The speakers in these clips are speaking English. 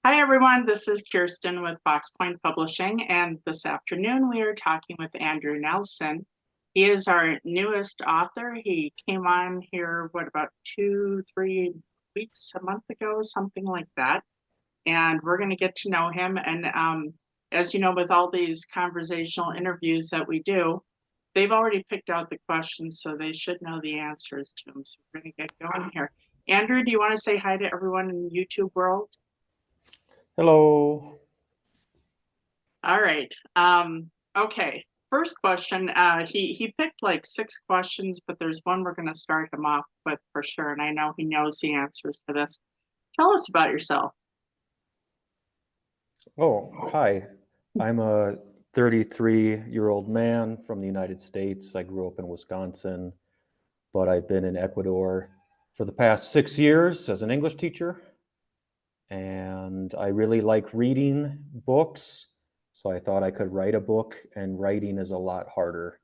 Hi, everyone. This is Kirsten with Fox Point Publishing, and this afternoon we are talking with Andrew Nelson. He is our newest author. He came on here, about 2, 3 weeks, a month ago, something like that. And we're going to get to know him. And as you know, with all these conversational interviews that we do, they've already picked out the questions, so they should know the answers to them. So we're going to get going here. Andrew, do you want to say hi to everyone in the YouTube world? Hello. All right. Okay. First question. He picked like 6 questions, but there's one we're going to start him off with for sure, and I know he knows the answers to this. Tell us about yourself. Oh, hi. I'm a 33-year-old man from the United States. I grew up in Wisconsin, but I've been in Ecuador for the past 6 years as an English teacher. And I really like reading books, so I thought I could write a book, and writing is a lot harder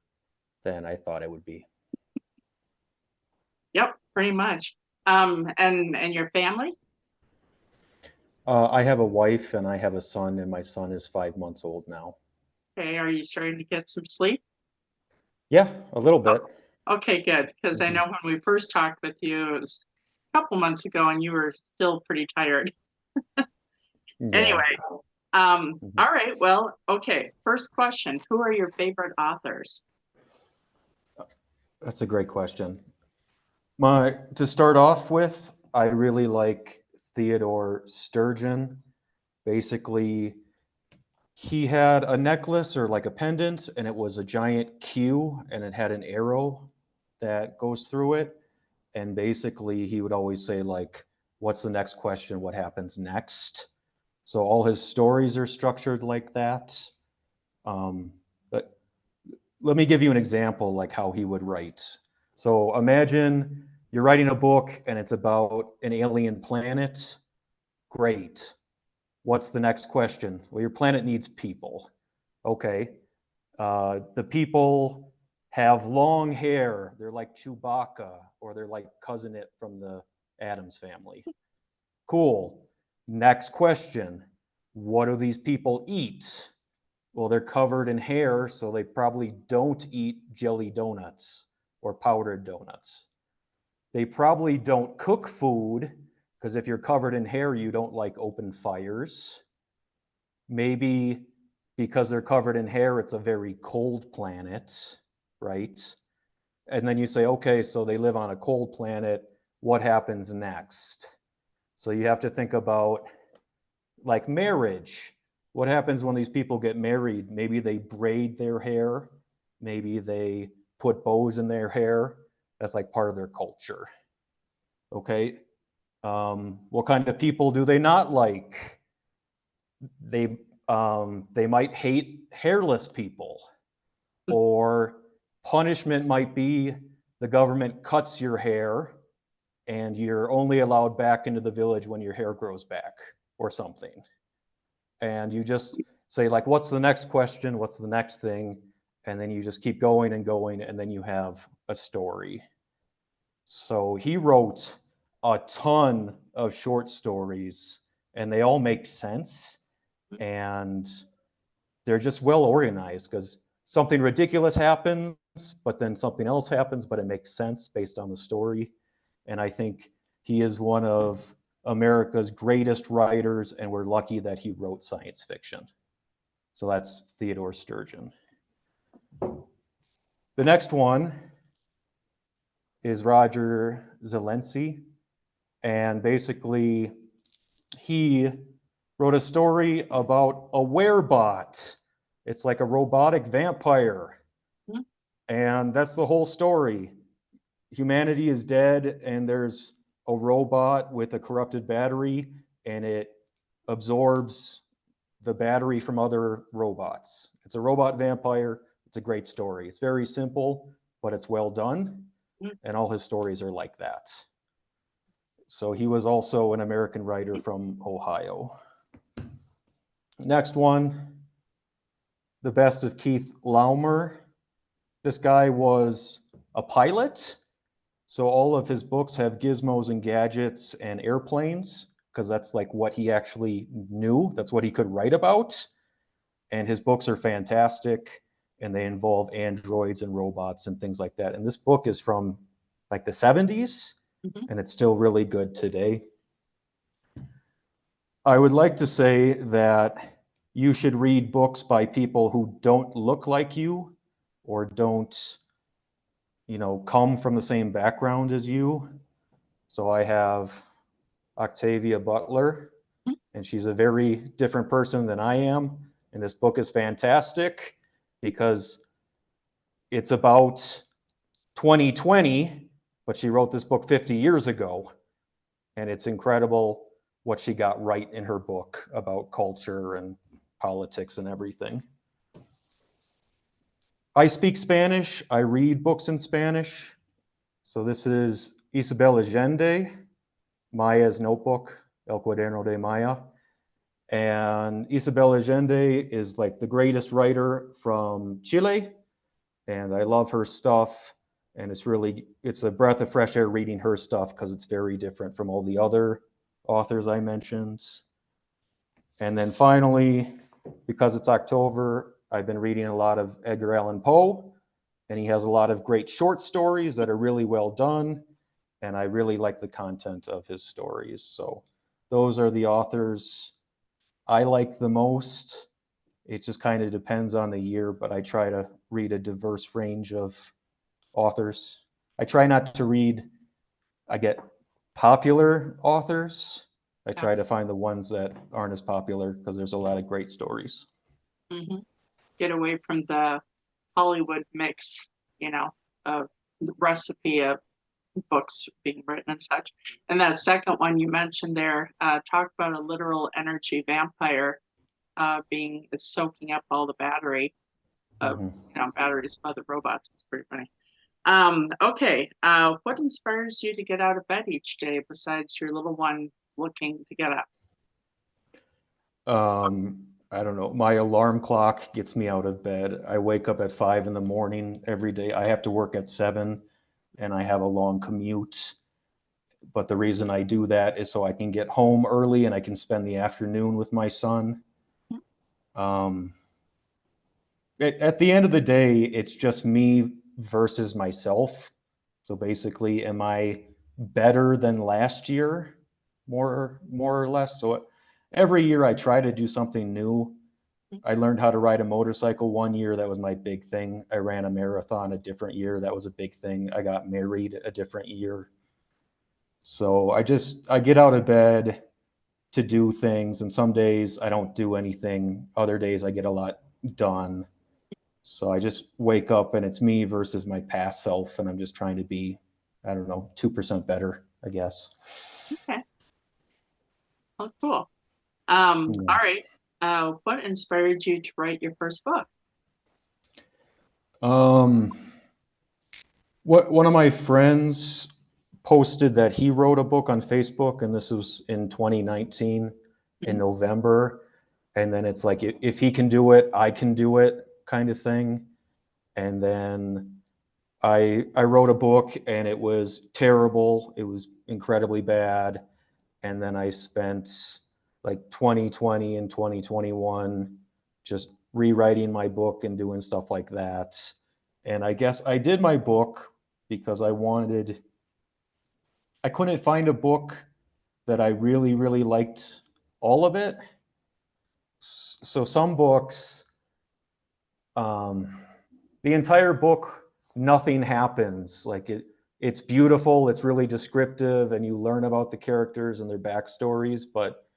than I thought it would be. Yep, pretty much. And your family? I have a wife and I have a son, and my son is 5 months old now. Okay, are you starting to get some sleep? Yeah, a little bit. Okay, good. Because I Mhm. know when we first talked with you, it was a couple months ago, and you were still pretty tired. Yeah. Anyway, Mhm. all right. Well, okay. First question: who are your favorite authors? That's a great question. To start off with, I really like Theodore Sturgeon. Basically, he had a necklace or like a pendant, and it was a giant Q, and it had an arrow that goes through it. And basically, he would always say, like, what's the next question? What happens next? So all his stories are structured like that. But let me give you an example, like how he would write. So imagine you're writing a book and it's about an alien planet. Great. What's the next question? Well, your planet needs people. Okay. The people have long hair. They're like Chewbacca, or they're like Cousin It from the Addams family. Cool. Next question. What do these people eat? Well, they're covered in hair, so they probably don't eat jelly donuts or powdered donuts. They probably don't cook food, because if you're covered in hair, you don't like open fires. Maybe because they're covered in hair, it's a very cold planet, right? And then you say, okay, so they live on a cold planet. What happens next? So you have to think about like marriage. What happens when these people get married? Maybe they braid their hair, maybe they put bows in their hair. That's like part of their culture. Okay. What kind of people do they not like? They they might hate hairless people, or punishment might be the government cuts your hair and you're only allowed back into the village when your hair grows back or something. And you just say, like, what's the next question, what's the next thing, and then you just keep going and going, and then you have a story. So he wrote a ton of short stories, and they all make sense, and they're just well organized, because something ridiculous happens, but then something else happens, but it makes sense based on the story. And I think he is one of America's greatest writers, and we're lucky that he wrote science fiction. So that's Theodore Sturgeon. The next one is Roger Zelensky. And basically, he wrote a story about a werebot. It's like a robotic vampire. Hmm? And that's the whole story. Humanity is dead, and there's a robot with a corrupted battery, and it absorbs the battery from other robots. It's a robot vampire. It's a great story. It's very simple, but it's well done, and all his stories are like that. So he was also an American writer from Ohio. Next one, The Best of Keith Laumer. This guy was a pilot, so all of his books have gizmos and gadgets and airplanes, because that's like what he actually knew. That's what he could write about. And his books are fantastic, and they involve androids and robots and things like that. And this book is from like the 70s, and it's still really good today. I would like to say that you should read books by people who don't look like you or don't, come from the same background as you. So I have Octavia Butler, and she's a very different person than I am. And this book is fantastic because it's about 2020, but she wrote this book 50 years ago. And it's incredible what she got right in her book about culture and politics and everything. I speak Spanish. I read books in Spanish. So this is Isabel Allende, Maya's Notebook, El Cuaderno de Maya. And Isabel Allende is like the greatest writer from Chile. And I love her stuff. And it's a breath of fresh air reading her stuff because it's very different from all the other authors I mentioned. And then finally, because it's October, I've been reading a lot of Edgar Allan Poe, and he has a lot of great short stories that are really well done, and I really like the content of his stories. So those are the authors I like the most. It just kind of depends on the year, but I try to read a diverse range of authors. I try not to read, I get popular authors. I try to find the ones that aren't as popular because there's a lot of great stories. Mm-hmm. Get away from the Hollywood mix, of the recipe of books being written and such. And that second one you mentioned there, talk about a literal energy vampire being soaking up all the battery of batteries of other robots. It's pretty funny. Okay. What inspires you to get out of bed each day besides your little one looking to get up? I don't know. My alarm clock gets me out of bed. I wake up at 5 in the morning every day. I have to work at 7 and I have a long commute. But the reason I do that is so I can get home early and I can spend the afternoon with my son. At the end of the day, it's just me versus myself. So basically, am I better than last year? More or less. So every year I try to do something new. I learned how to ride a motorcycle one year. That was my big thing. I ran a marathon a different year. That was a big thing. I got married a different year. So I get out of bed to do things. And some days I don't do anything. Other days I get a lot done. So I just wake up and it's me versus my past self. And I'm just trying to be, 2% better, I guess. Okay. Oh, cool. Yeah. All right. What inspired you to write your first book? One of my friends posted that he wrote a book on Facebook, and this was in 2019 in November. And then it's like, if he can do it, I can do it kind of thing. And then I wrote a book and it was terrible. It was incredibly bad. And then I spent like 2020 and 2021 just rewriting my book and doing stuff like that. And I guess I did my book because I couldn't find a book that I really, really liked all of it. So some books, the entire book, nothing happens. Like it's beautiful, it's really descriptive, and you learn about the characters and their backstories, but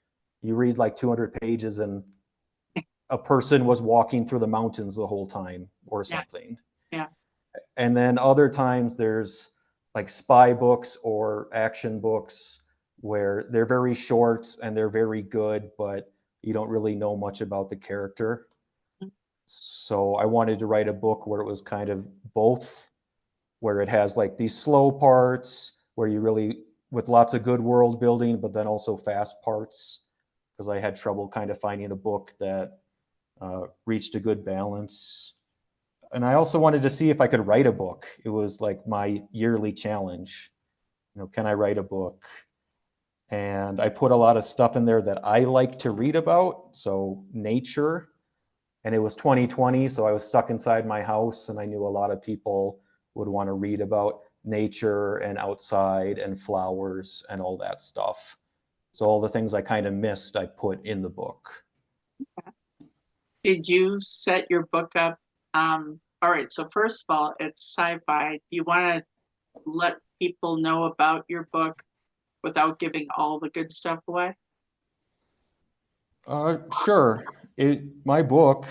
you read like 200 pages and a person was walking through the mountains the whole time or something. Yeah. And then other times there's like spy books or action books where they're very short and they're very good, but you don't really know much about the character. So I wanted to write a book where it was kind of both, where it has like these slow parts where you really, with lots of good world building, but then also fast parts, because I had trouble kind of finding a book that reached a good balance. And I also wanted to see if I could write a book. It was like my yearly challenge. Can I write a book? And I put a lot of stuff in there that I like to read about, so nature. And it was 2020, so I was stuck inside my house, and I knew a lot of people would want to read about nature and outside and flowers and all that stuff. So all the things I kind of missed, I put in the book. Did you set your book up? All right, so first of all, it's sci-fi. Do you want to let people know about your book without giving all the good stuff away? Sure. My book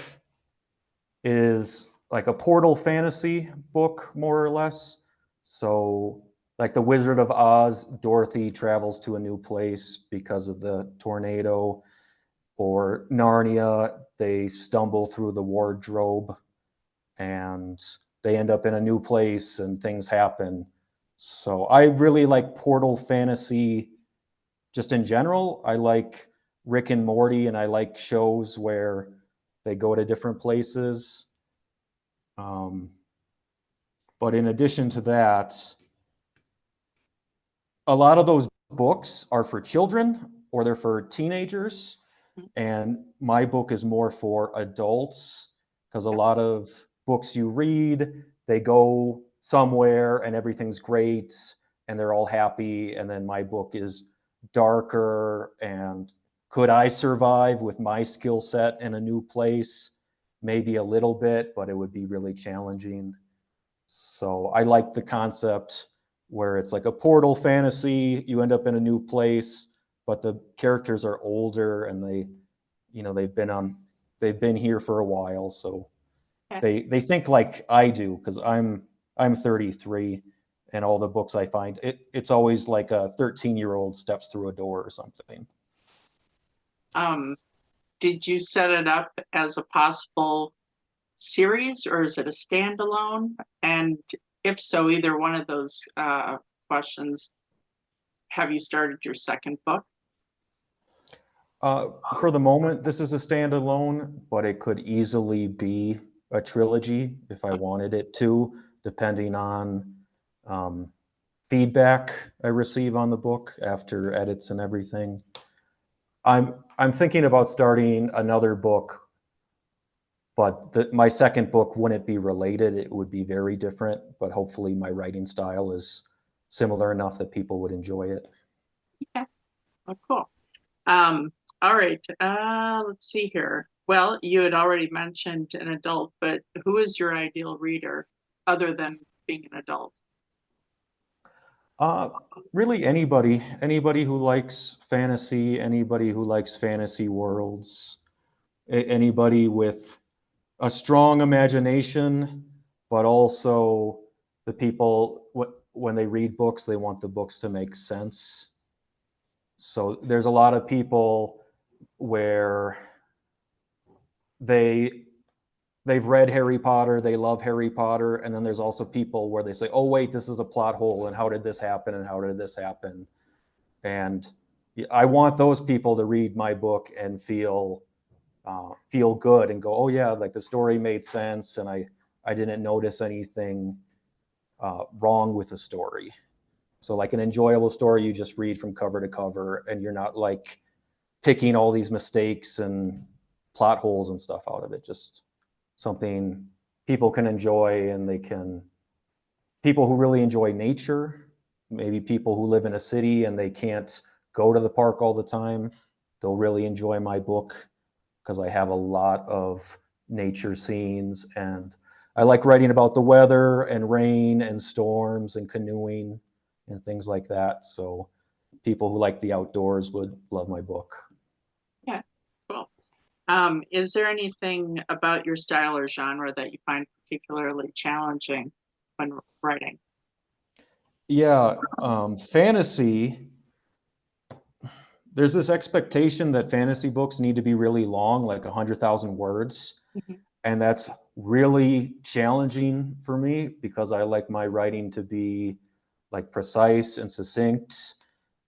is like a portal fantasy book, more or less. So, like the Wizard of Oz, Dorothy travels to a new place because of the tornado, or Narnia, they stumble through the wardrobe and they end up in a new place and things happen. So, I really like portal fantasy just in general. I like Rick and Morty, and I like shows where they go to different places. Um, but in addition to that, a lot of those books are for children or they're for teenagers. And my book is more for adults, because a lot of books you read, they go somewhere and everything's great and they're all happy. And then my book is darker, and could I survive with my skill set in a new place? Maybe a little bit, but it would be really challenging. So I like the concept where it's like a portal fantasy. You end up in a new place, but the characters are older and they've been here for a while, so they think like I do, because I'm 33, and all the books I find, it's always like a 13-year-old steps through a door or something. Did you set it up as a possible series, or is it a standalone? And if so, either one of those questions, have you started your second book? For the moment, this is a standalone, but it could easily be a trilogy if I wanted it to, depending on feedback I receive on the book after edits and everything. I'm thinking about starting another book, but my second book wouldn't be related. It would be very different, but hopefully my writing style is similar enough that people would enjoy it. Okay. Oh, cool. All right. Let's see here. Well, you had already mentioned an adult, but who is your ideal reader other than being an adult? Really anybody who likes fantasy, anybody who likes fantasy worlds, anybody with a strong imagination, but also the people, when they read books, they want the books to make sense. So there's a lot of people where they've read Harry Potter, they love Harry Potter, and then there's also people where they say, oh wait, this is a plot hole, and how did this happen, and how did this happen? And I want those people to read my book and feel good and go, oh yeah, like the story made sense, and I didn't notice anything wrong with the story. So like an enjoyable story you just read from cover to cover, and you're not like picking all these mistakes and plot holes and stuff out of it. Just something people can enjoy, and people who really enjoy nature, maybe people who live in a city and they can't go to the park all the time, they'll really enjoy my book, because I have a lot of nature scenes, and I like writing about the weather and rain and storms and canoeing and things like that. So people who like the outdoors would love my book. Yeah, cool. Is there anything about your style or genre that you find particularly challenging when writing? Yeah, fantasy. There's this expectation that fantasy books need to be really long, like 100,000 words. Mhm. And that's really challenging for me, because I like my writing to be like precise and succinct.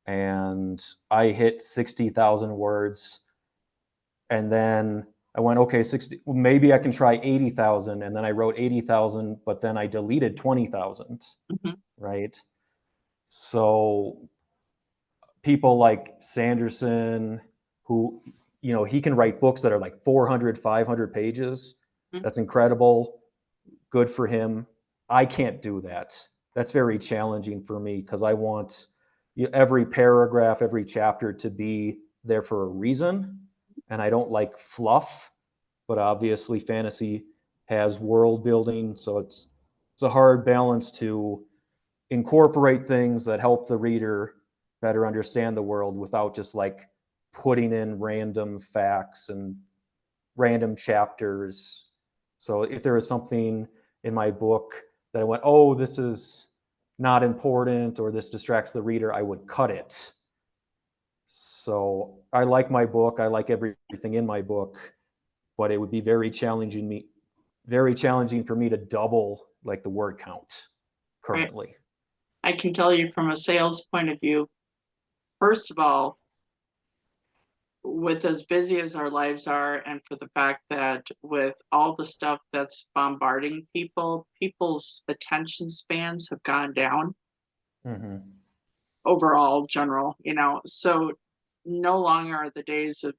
And I hit 60,000 words. And then I went, okay, 60, well, maybe I can try 80,000. And then I wrote 80,000, but then I deleted 20,000, Mhm. right? So people like Sanderson, who, you know, he can write books that are like 400, 500 pages. Mhm. That's incredible. Good for him. I can't do that. That's very challenging for me because I want every paragraph, every chapter to be there for a reason. And I don't like fluff, but obviously fantasy has world building. So it's a hard balance to incorporate things that help the reader better understand the world without just like putting in random facts and random chapters. So if there was something in my book that I went, oh, this is not important or this distracts the reader, I would cut it. So I like my book, I like everything in my book, but it would be very challenging for me to double like the word count Right. currently. I can tell you from a sales point of view, first of all, with as busy as our lives are, and for the fact that with all the stuff that's bombarding people, people's attention spans have gone down Mm-hmm. overall, general, so no longer are the days of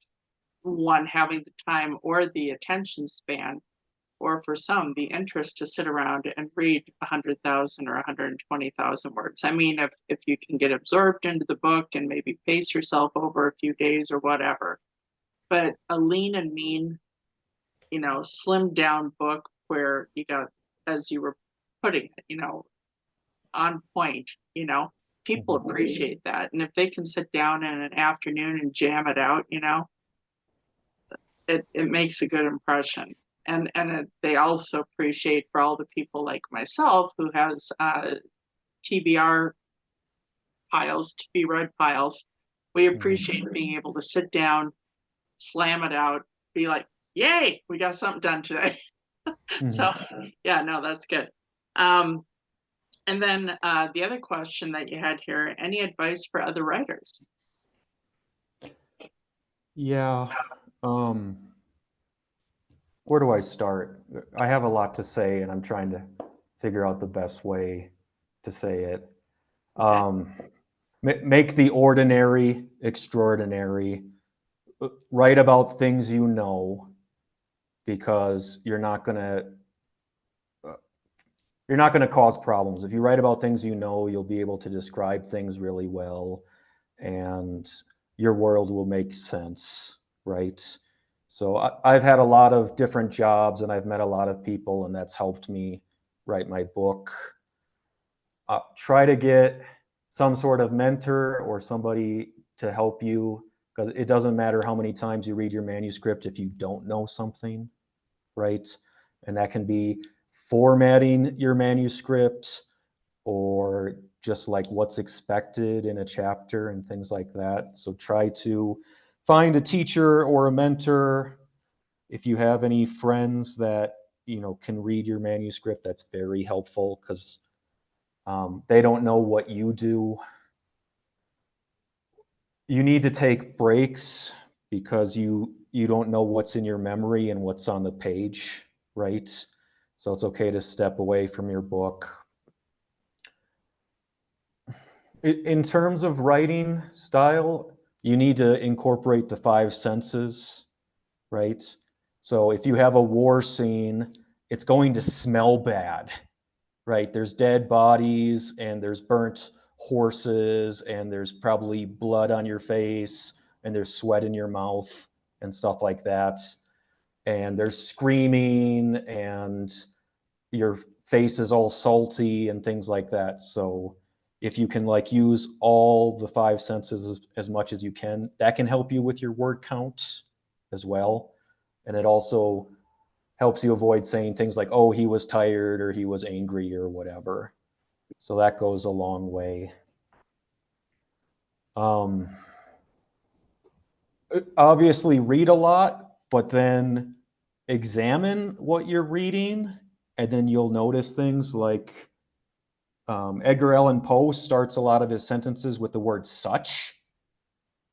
one having the time or the attention span, or for some, the interest to sit around and read 100,000 or 120,000 words. I mean, if you can get absorbed into the book and maybe pace yourself over a few days or whatever. But a lean and mean, slimmed down book where you got, as you were putting it, on point, people Mm-hmm. appreciate that. And if they can sit down in an afternoon and jam it out, it makes a good impression. They also appreciate, for all the people like myself who has TBR piles, to be read piles, we appreciate being able to sit down, slam it out, be like, yay, we got something done today. Mm-hmm. So yeah, no, that's good. And then the other question that you had here, any advice for other writers? Yeah. Um, where do I start? I have a lot to say, and I'm trying to figure out the best way to say it. Okay. Make the ordinary extraordinary. Write about things you know, because you're not gonna cause problems. If you write about things you know, you'll be able to describe things really well, and your world will make sense, right? So I've had a lot of different jobs and I've met a lot of people, and that's helped me write my book. Try to get some sort of mentor or somebody to help you, because it doesn't matter how many times you read your manuscript if you don't know something, right? And that can be formatting your manuscript or just like what's expected in a chapter and things like that. So try to find a teacher or a mentor. If you have any friends that can read your manuscript, that's very helpful, because they don't know what you do. You need to take breaks because you don't know what's in your memory and what's on the page, right? So it's okay to step away from your book. In terms of writing style, you need to incorporate the five senses, right? So if you have a war scene, it's going to smell bad, right? There's dead bodies and there's burnt horses and there's probably blood on your face and there's sweat in your mouth and stuff like that. And there's screaming and your face is all salty and things like that. So if you can like use all the five senses as much as you can, that can help you with your word count as well. And it also helps you avoid saying things like, oh, he was tired or he was angry or whatever. So that goes a long way. Um, Obviously, read a lot, but then examine what you're reading, and then you'll notice things like Edgar Allan Poe starts a lot of his sentences with the word such.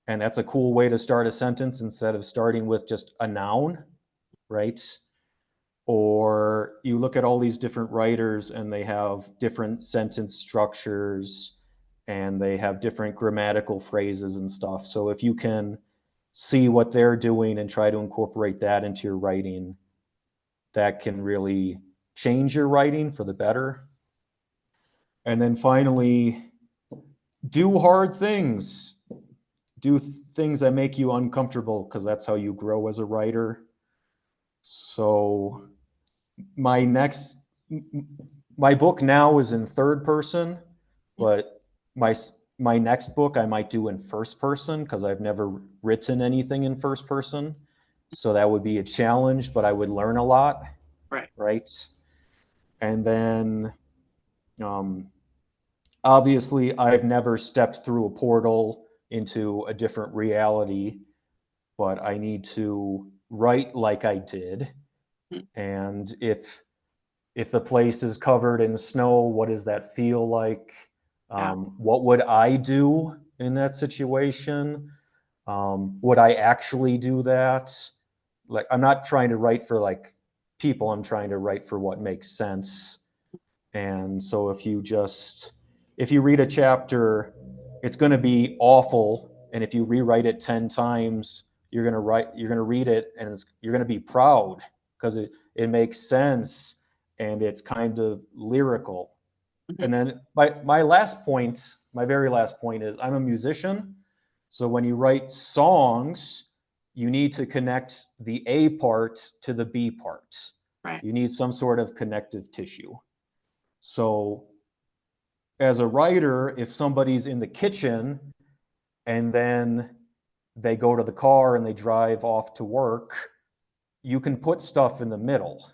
And that's a cool way to start a sentence instead of starting with just a noun, right? Or you look at all these different writers and they have different sentence structures and they have different grammatical phrases and stuff. So if you can see what they're doing and try to incorporate that into your writing, that can really change your writing for the better. And then finally, do hard things. Do things that make you uncomfortable, because that's how you grow as a writer. So my book now is in third person, but my next book I might do in first person, because I've never written anything in first person. So that would be a challenge, but I would learn a lot. Right. And then obviously I've never stepped through a portal into a different reality, but I need to write like I did. And if the place is covered in snow, what does that feel like? What would I do in that situation? Would I actually do that? Like, I'm not trying to write for like people, I'm trying to write for what makes sense. And so if you read a chapter, it's going to be awful. And if you rewrite it 10 times, you're going to read it and you're going to be proud, because it makes sense and it's kind of lyrical. Mm-hmm. And then my very last point is I'm a musician. So when you write songs, you need to connect the A part to the B part. Right. You need some sort of connective tissue. So as a writer, if somebody's in the kitchen and then they go to the car and they drive off to work, you can put stuff in the middle.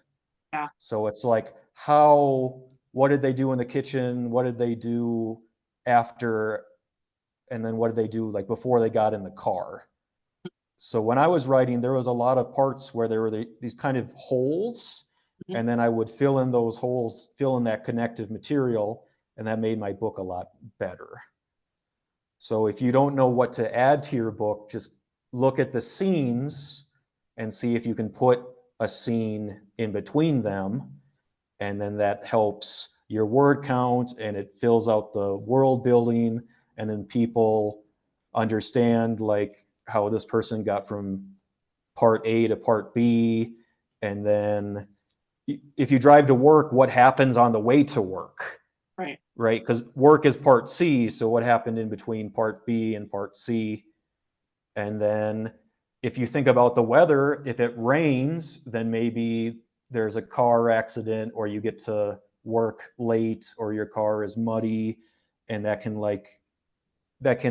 Yeah. So it's like, what did they do in the kitchen? What did they do after? And then what did they do like before they got in the car? So when I was writing, there was a lot of parts where there were these kind of holes. Mm-hmm. And then I would fill in those holes, fill in that connective material, and that made my book a lot better. So if you don't know what to add to your book, just look at the scenes and see if you can put a scene in between them, and then that helps your word count and it fills out the world building, and then people understand like how this person got from part A to part B, and then if you drive to work, what happens on the way to work? Right? Because work is part C, so what happened in between part B and part C? And then if you think about the weather, if it rains, then maybe there's a car accident, or you get to work late, or your car is muddy, and that can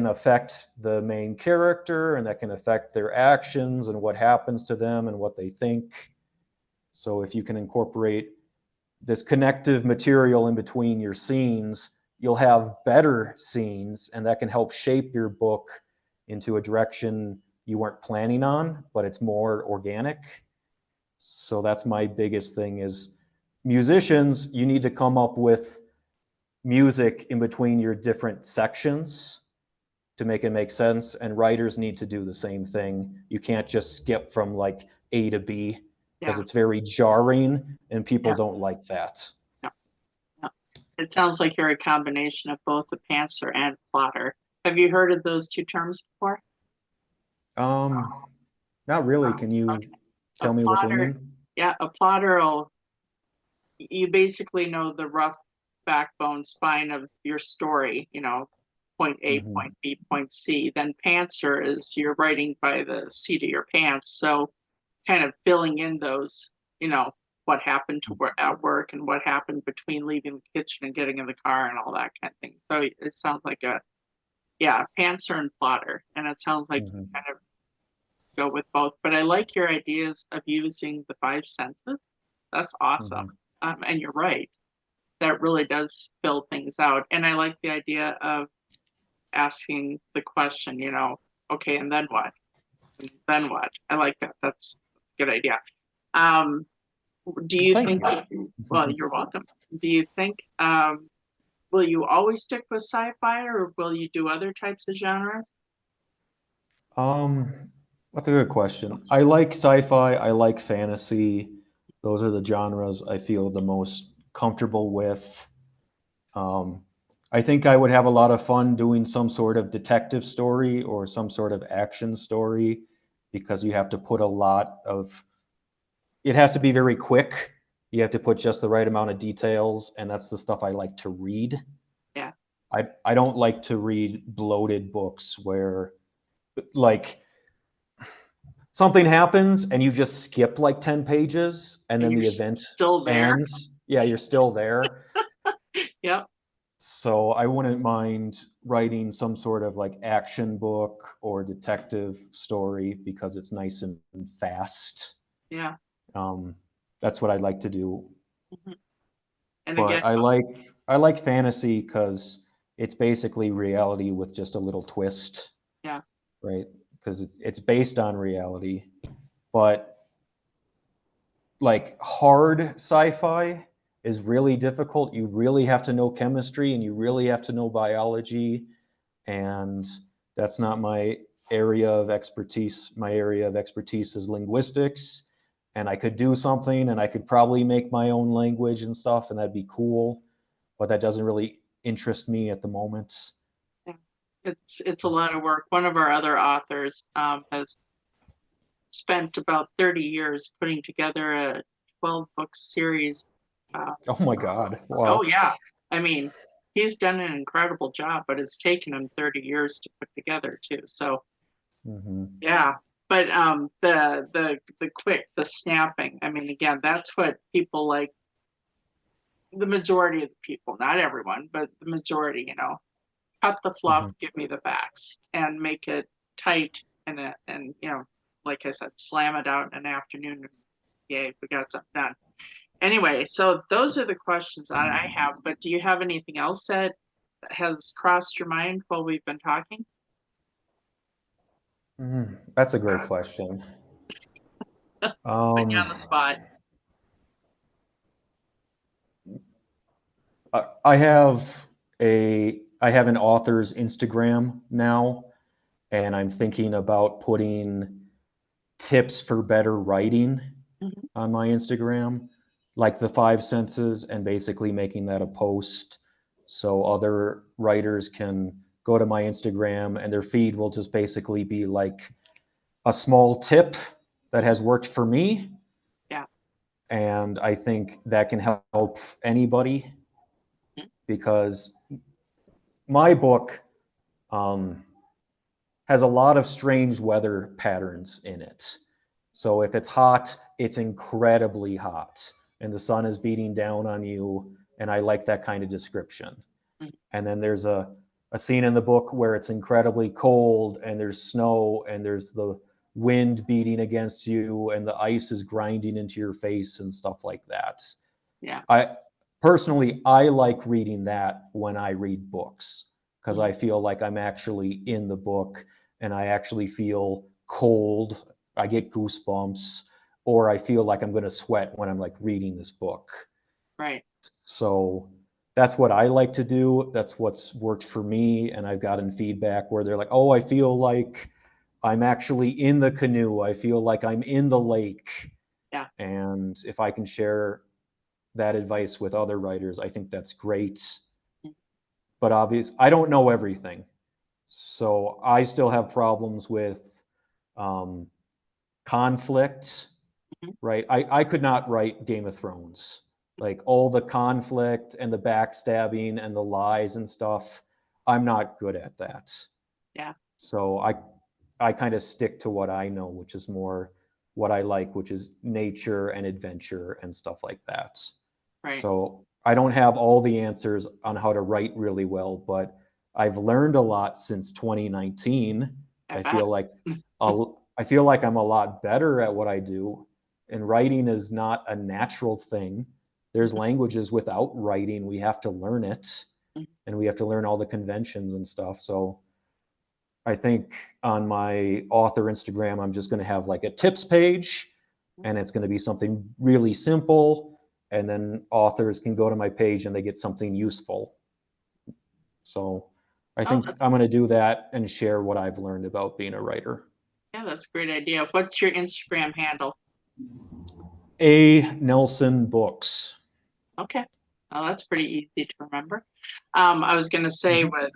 affect the main character, and that can affect their actions and what happens to them and what they think. So if you can incorporate this connective material in between your scenes, you'll have better scenes, and that can help shape your book into a direction you weren't planning on, but it's more organic. So that's my biggest thing is musicians, you need to come up with music in between your different sections to make it make sense, and writers need to do the same thing. You can't just skip from like A to B, because it's very jarring and people don't like that. Yeah. It sounds like you're a combination of both a pantser and plotter. Have you heard of those two terms before? Not really. Can you tell me what they mean? Yeah, a plotter you basically know the rough backbone spine of your story, point A, mm-hmm. point B, point C. Then pantser is you're writing by the seat of your pants. So kind of filling in those, what happened at work and what happened between leaving the kitchen and getting in the car and all that kind of thing. So it sounds like pantser and plotter. And it sounds like mm-hmm. you kind of go with both. But I like your ideas of using the 5 senses. That's awesome. Mm-hmm. And you're right. That really does fill things out. And I like the idea of asking the question, okay, and then what? And then what? I like that. That's a good idea. Do you think, well, you're welcome. Do you think, will you always stick with sci-fi, or will you do other types of genres? That's a good question. I like sci-fi. I like fantasy. Those are the genres I feel the most comfortable with. I think I would have a lot of fun doing some sort of detective story or some sort of action story because you have to put a lot of, it has to be very quick. You have to put just the right amount of details, and that's the stuff I like to read. Yeah. I don't like to read bloated books where like something happens and you just skip like 10 pages and then You're the event still there. ends. Yeah, you're still there. Yep. So I wouldn't mind writing some sort of like action book or detective story because it's nice and fast. Yeah. Um, that's what I'd like to do. Mhm. And But again, I like fantasy because it's basically reality with just a little twist, yeah. right? Because it's based on reality. But like hard sci-fi is really difficult. You really have to know chemistry and you really have to know biology, and that's not my area of expertise. My area of expertise is linguistics, and I could do something and I could probably make my own language and stuff, and that'd be cool, but that doesn't really interest me at the moment. Yeah. It's a lot of work. One of our other authors has spent about 30 years putting together a 12-book series. Uh, Oh my God. oh Wow. yeah, I mean, he's done an incredible job, but it's taken him 30 years to put together too. So Hmm. yeah, but the snapping. I mean, again, that's what people like. The majority of the people, not everyone, but the majority, cut the fluff, Hmm. give me the facts, and make it tight and like I said, slam it out in an afternoon. And yay, we got something done. Anyway, so those are the questions that I have. But do you have anything else that has crossed your mind while we've been talking? That's a great question. Putting you Um, on the spot. I have an author's Instagram now, and I'm thinking about putting tips for better writing Mhm. on my Instagram, like the five senses, and basically making that a post so other writers can go to my Instagram and their feed will just basically be like a small tip that has worked for me. Yeah. And I think that can help anybody Mhm. because my book has a lot of strange weather patterns in it. So if it's hot, it's incredibly hot and the sun is beating down on you. And I like that kind of description. Mhm. And then there's a scene in the book where it's incredibly cold and there's snow and there's the wind beating against you and the ice is grinding into your face and stuff like that. Yeah. I personally, I like reading that when I read books because Mhm. I feel like I'm actually in the book and I actually feel cold. I get goosebumps, or I feel like I'm going to sweat when I'm like reading this book. Right. So that's what I like to do. That's what's worked for me. And I've gotten feedback where they're like, oh, I feel like I'm actually in the canoe. I feel like I'm in the lake. Yeah. And if I can share that advice with other writers, I think that's great. Mhm. But obviously, I don't know everything. So I still have problems with um, conflict, Mhm. right? I could not write Game of Thrones. Like all the conflict and the backstabbing and the lies and stuff, I'm not good at that. Yeah. So I kind of stick to what I know, which is more what I like, which is nature and adventure and stuff like that. Right. So I don't have all the answers on how to write really well, but I've learned a lot since 2019. I I bet. feel like I feel like I'm a lot better at what I do. And writing is not a natural thing. There's Mhm. languages without writing. We have to learn it Mhm. and we have to learn all the conventions and stuff. So I think on my author Instagram, I'm just going to have like a tips page and it's going to be something really simple. And then authors can go to my page and they get something useful. So I Oh, think I'm going to do that and share what I've learned about being a writer. that's a great idea. What's your Instagram handle? A. Nelson Books. Okay. Oh, that's pretty easy to remember. I was gonna say Mhm. with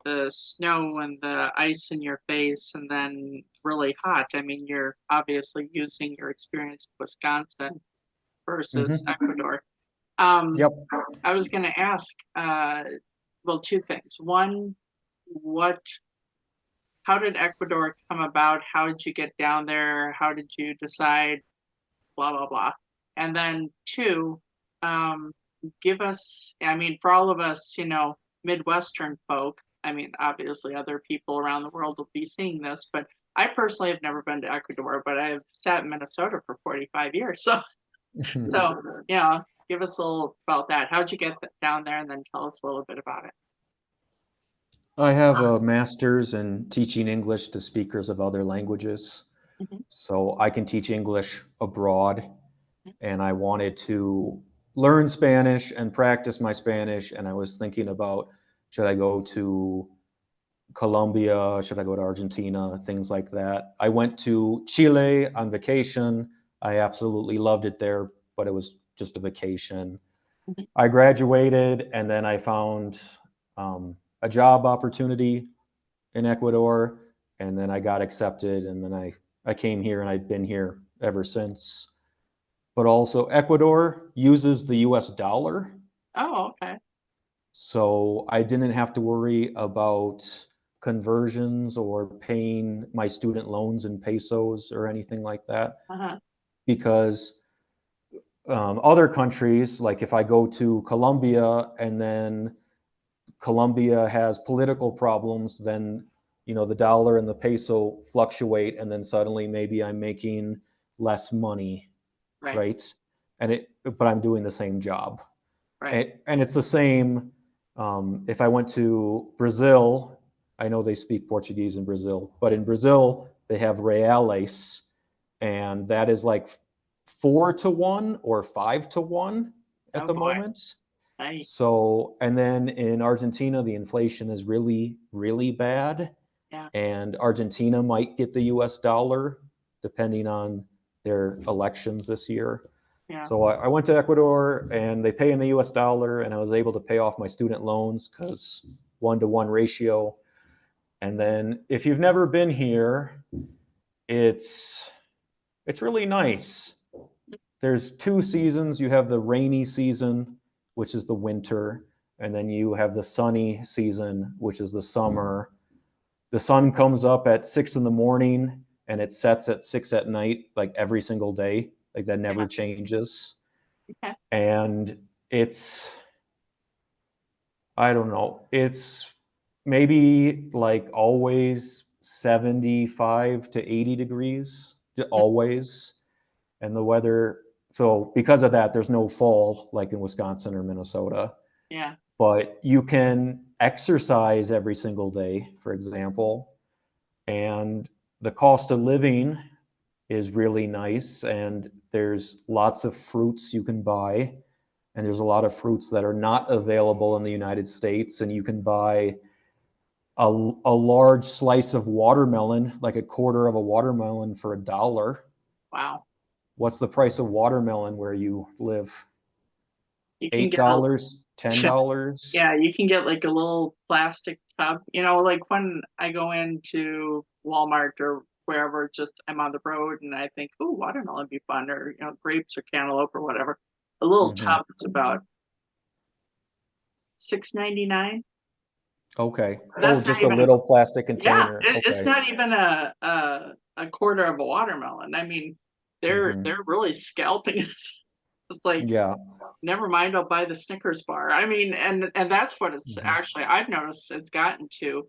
the snow and the ice in your face and then really hot, I mean, you're obviously using your experience in Wisconsin versus Mhm. Ecuador. Um, Yep. I was gonna ask, well, two things. One, what, how did Ecuador come about? How did you get down there? How did you decide? Blah blah blah. And then two, um, give us, I mean, for all of us, Midwestern folk, I mean, obviously other people around the world will be seeing this, but I personally have never been to Ecuador, but I've sat in Minnesota for 45 years. So give us a little about that. How'd you get down there, and then tell us a little bit about it. I have a master's in teaching English to speakers of other languages. Mhm. So I can teach English abroad, and I wanted to learn Spanish and practice my Spanish. And I was thinking about, should I go to Colombia? Should I go to Argentina? Things like that. I went to Chile on vacation. I absolutely loved it there, but it was just a vacation. Mhm. I graduated, and then I found a job opportunity in Ecuador, and then I got accepted, and then I came here, and I've been here ever since. But also, Ecuador uses the US dollar, Oh, okay. so I didn't have to worry about conversions or paying my student loans in pesos or anything like that. Uh-huh. Because other countries, like if I go to Colombia and then Colombia has political problems, then the dollar and the peso fluctuate, and then suddenly maybe I'm making less money, Right, right? But I'm doing the same job, right. and it's the same. If I went to Brazil, I know they speak Portuguese in Brazil, but in Brazil they have reales, and that is like 4 to 1 or 5 to 1 at Oh the boy. moment. Nice. So, and then in Argentina, the inflation is really, really bad. Yeah, And Argentina might get the US dollar depending on their elections this year. yeah. So I went to Ecuador and they pay in the US dollar, and I was able to pay off my student loans because 1 to 1 ratio. And then if you've never been here, it's it's really nice. There's 2 seasons. You have the rainy season, which is the winter, and then you have the sunny season, which is the summer. The sun comes up at 6 in the morning and it sets at 6 at night, like every single day. Like that Yeah. never changes. Okay. And it's, I don't know, it's maybe like always 75 to 80 degrees, always. And the weather, so because of that, there's no fall like in Wisconsin or Minnesota. Yeah. But you can exercise every single day, for example, and the cost of living is really nice, and there's lots of fruits you can buy, and there's a lot of fruits that are not available in the United States, and you can buy a large slice of watermelon, like a quarter of a watermelon, for $1. Wow. What's the price of watermelon where you live? You can eight get a dollars, $10. yeah, you can get like a little plastic tub. Like when I go into Walmart or wherever, just I'm on the road and I think, oh, watermelon would be fun, or grapes or cantaloupe or whatever. A little Hmm. tub is about $6.99. Okay. Oh, That's not just a even, little plastic yeah, container. it's Okay. not even a quarter of a watermelon. I mean, they're Hmm. really scalping us. It's like, Yeah. never mind, I'll buy the Snickers bar. I mean, and that's what it's Hmm. actually, I've noticed it's gotten to.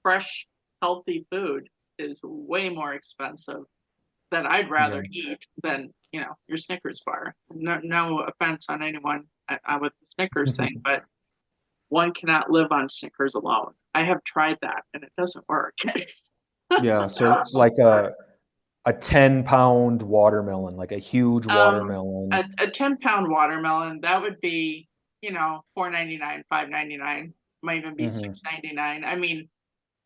Fresh, healthy food is way more expensive that I'd Yeah. rather eat than, your Snickers bar. No offense on anyone with the Snickers thing, but one cannot live on Snickers alone. I have tried that and it doesn't work. Yeah. So like a 10-pound watermelon, like a huge Um, watermelon. a 10-pound watermelon, that would be, $4.99, $5.99, might even be Hmm. $6.99. I mean,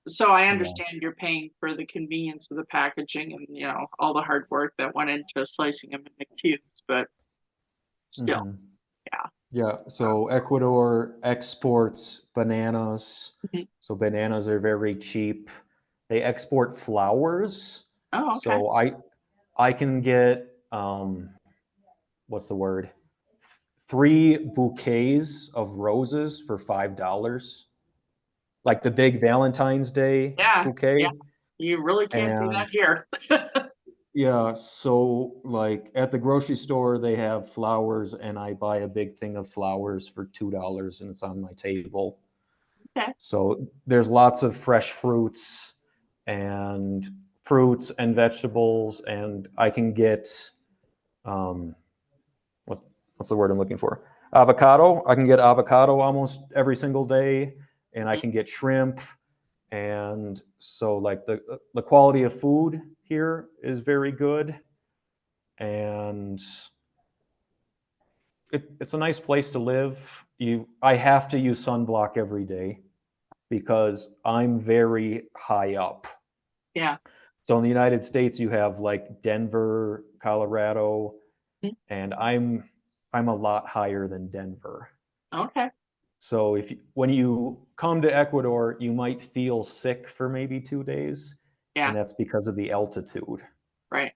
so I Yeah. understand you're paying for the convenience of the packaging and, all the hard work that went into slicing them into cubes, but still, Hmm. yeah. Yeah, so Ecuador exports bananas. Mhm. So bananas are very cheap. They export flowers. Oh, okay. So I can get what's the word? 3 bouquets of roses for $5. Like the big Valentine's Day Yeah, yeah. bouquet. You really can't do that And here. yeah, so like at the grocery store, they have flowers, and I buy a big thing of flowers for $2 and it's on my table. Okay. So there's lots of fresh and fruits and vegetables, and I can get um, what what's the word I'm looking for? Avocado. I can get avocado almost every single day, and I Mhm. can get shrimp. And so like the quality of food here is very good, and it's a nice place to live. I have to use sunblock every day because I'm very high up. Yeah. So in the United States, you have like Denver, Colorado, Mhm. and I'm a lot higher than Denver. Okay. So when you come to Ecuador, you might feel sick for maybe 2 days, Yeah. and that's because of the altitude. Right.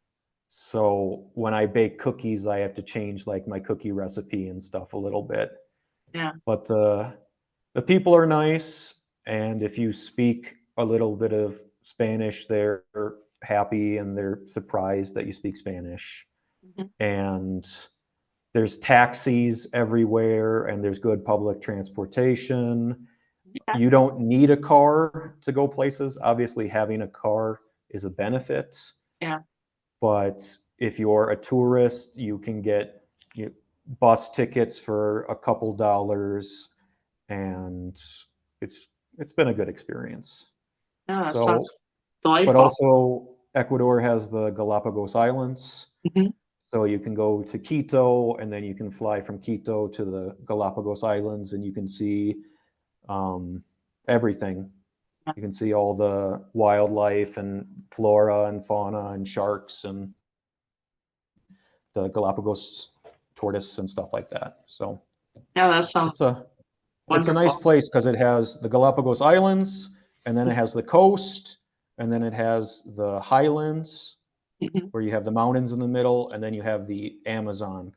So when I bake cookies, I have to change like my cookie recipe and stuff a little bit. Yeah. But the people are nice, and if you speak a little bit of Spanish, they're happy and they're surprised that you speak Spanish. Mhm. And there's taxis everywhere, and there's good public transportation. Okay. You don't need a car to go places. Obviously, having a car is a benefit, Yeah. but if you're a tourist, you can get bus tickets for a couple dollars, and it's it's been a good experience. No, that So, sounds but delightful. also Ecuador has the Galapagos Islands, Mhm. so you can go to Quito, and then you can fly from Quito to the Galapagos Islands, and you can see um, everything. Yeah. You can see all the wildlife and flora and fauna and sharks and the Galapagos tortoise and stuff like that. So Yeah, that sounds it's a nice wonderful. place because it has the Galapagos Islands, and then it has the coast, and then it has the highlands Mhm. where you have the mountains in the middle, and then you have the Amazon.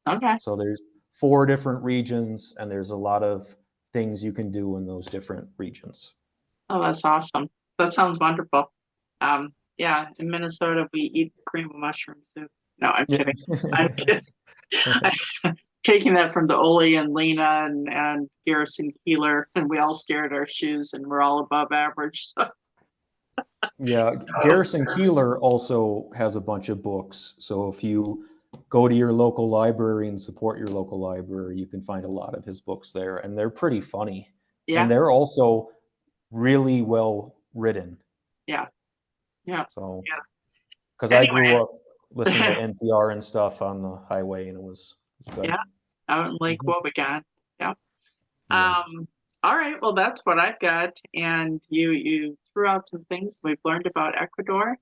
Okay. So there's 4 different regions, and there's a lot of things you can do in those different regions. Oh, that's awesome. That sounds wonderful. Yeah, in Minnesota, we eat cream of mushroom soup. No, I'm Yeah. kidding. I'm kidding. I'm taking that from the Ole and Lena and Garrison Keeler, and we all stare at our shoes, and we're all above average. So, Yeah, Garrison Keeler also has a bunch of books. So if you go to your local library and support your local library, you can find a lot of his books there, and they're pretty funny. And yeah, they're also really well written. yeah, yeah. So, Yes. because I grew Anyway, up listening to NPR and stuff on the highway, and it was good. yeah, out in Lake Mhm. Wobegon. Yeah. Yeah. All right. Well, that's what I've got, and you threw out some things we've learned about Ecuador.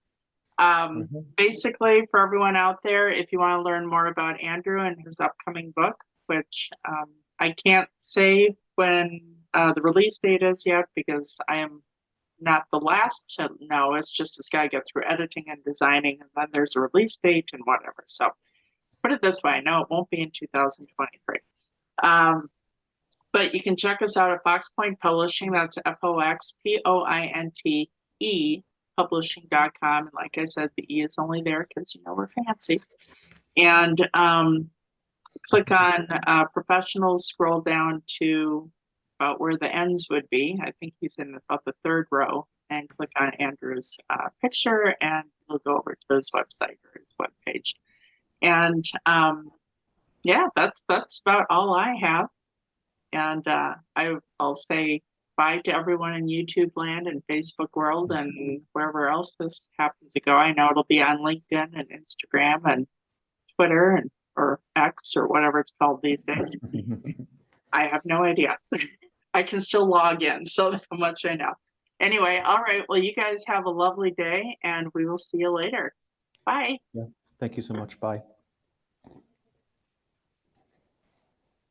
Mhm. Basically, for everyone out there, if you want to learn more about Andrew and his upcoming book, which I can't say when the release date is yet because I am not the last to know. It's just this guy gets through editing and designing, and then there's a release date and whatever. So put it this way, I know it won't be in 2023. Um, but you can check us out at Fox Point Publishing. That's FOXPOINTE publishing.com. And like I said, the E is only there because we're fancy. And click on professionals, scroll down to about where the ends would be. I think he's in about the third row, and click on Andrew's picture, and you'll go over to his website or his webpage. And yeah, that's about all I have. And I'll say bye to everyone in YouTube land and Facebook world and wherever else this happens to go. I know it'll be on LinkedIn and Instagram and Twitter and or X or whatever it's called these days. I have no idea. I can still log in, so how much I know. Anyway, all right. Well, you guys have a lovely day, and we will see you later. Bye. Yeah. Thank you so much. Bye.